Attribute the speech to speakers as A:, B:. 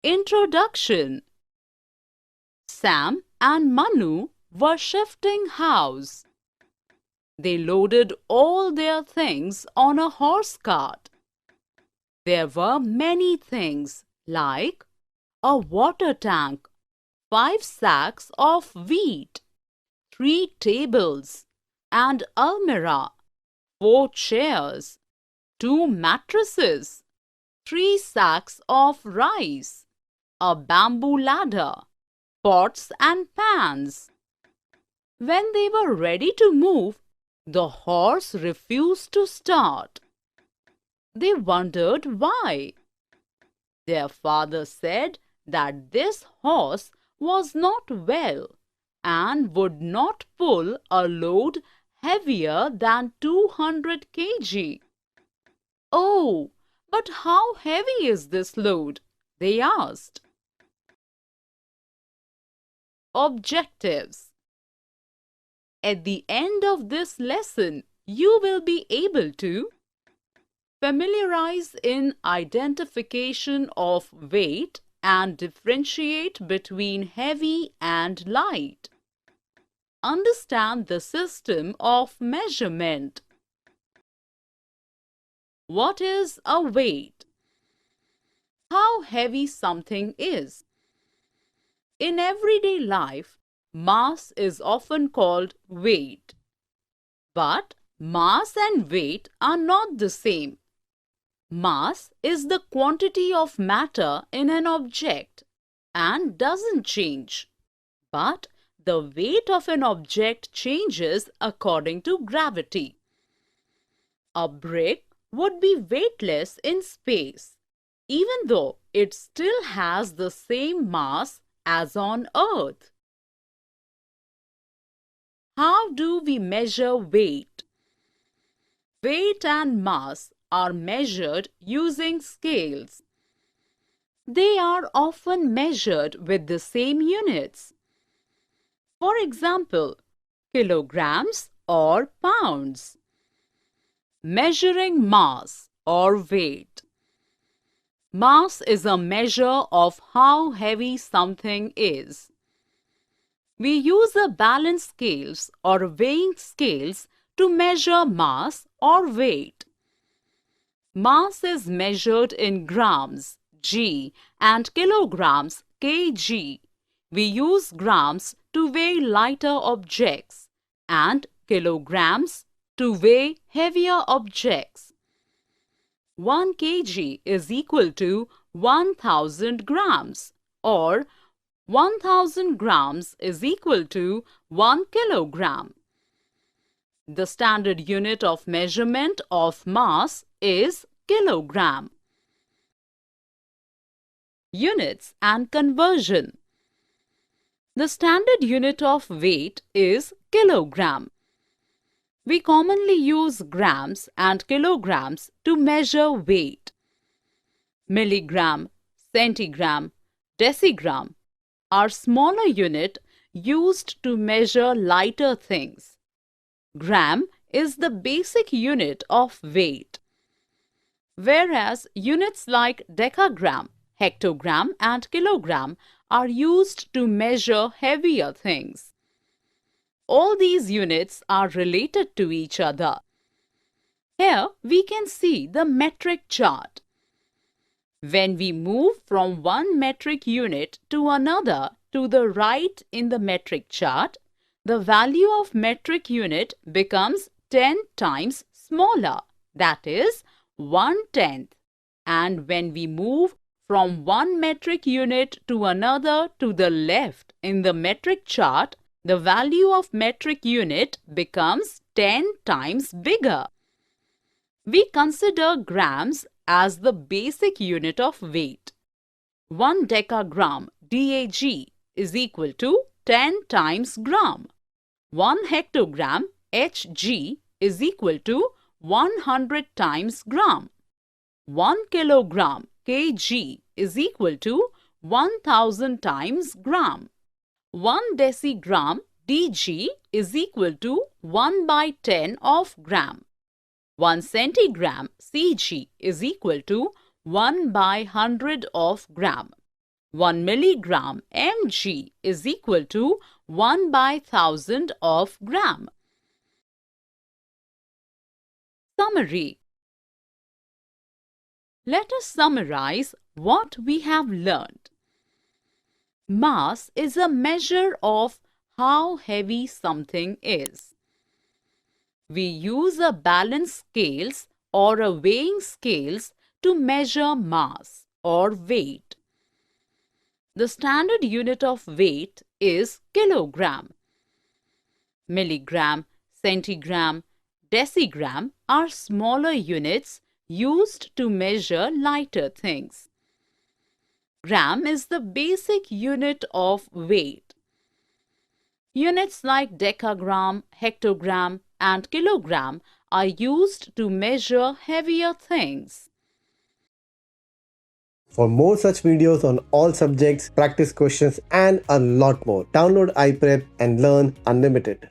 A: Introduction. Sam and Manu were shifting house. They loaded all their things on a horse cart. There were many things like a water tank, 5 sacks of wheat, 3 tables, and almirah, 4 chairs, 2 mattresses, 3 sacks of rice, a bamboo ladder, pots and pans. When they were ready to move, the horse refused to start. They wondered why. Their father said that this horse was not well and would not pull a load heavier than 200 kg. "Oh, but how heavy is this load?" they asked. Objectives. At the end of this lesson, you will be able to familiarize in identification of weight and differentiate between heavy and light. Understand the system of measurement. What is a weight? How heavy something is. In everyday life, mass is often called weight. But mass and weight are not the same. Mass is the quantity of matter in an object and doesn't change. But the weight of an object changes according to gravity. A brick would be weightless in space, even though it still has the same mass as on Earth. How do we measure weight? Weight and mass are measured using scales. They are often measured with the same units. For example, kilograms or pounds. Measuring mass or weight. Mass is a measure of how heavy something is. We use a balance scales or weighing scales to measure mass or weight. Mass is measured in grams, g, and kilograms, kg. We use grams to weigh lighter objects and kilograms to weigh heavier objects. 1 kg is equal to 1000 grams or 1000 grams is equal to 1 kilogram. The standard unit of measurement of mass is kilogram. Units and conversion. The standard unit of weight is kilogram. We commonly use grams and kilograms to measure weight. Milligram, centigram, decigram are smaller units used to measure lighter things. Gram is the basic unit of weight, whereas units like decagram, hectogram, and kilogram are used to measure heavier things. All these units are related to each other. Here we can see the metric chart. When we move from one metric unit to another to the right in the metric chart, the value of metric unit becomes 10 times smaller, that is 1/10. And when we move from one metric unit to another to the left in the metric chart, the value of metric unit becomes 10 times bigger. We consider grams as the basic unit of weight. 1 decagram DAG is equal to 10 times gram. 1 hectogram Hg is equal to 100 times gram. 1 kilogram Kg is equal to 1000 times gram. 1 decigram Dg is equal to 1/10 of gram. 1 centigram Cg is equal to 1/100 of gram. 1 milligram mg is equal to 1 by 1000 of gram. Summary. Let us summarize what we have learned. Mass is a measure of how heavy something is. We use a balance scales or a weighing scales to measure mass or weight. The standard unit of weight is kilogram. Milligram, centigram, decigram are smaller units used to measure lighter things. Gram is the basic unit of weight. Units like decagram, hectogram, and kilogram are used to measure heavier things.
B: For more such videos on all subjects, practice questions, and a lot more, download iPrep and learn unlimited.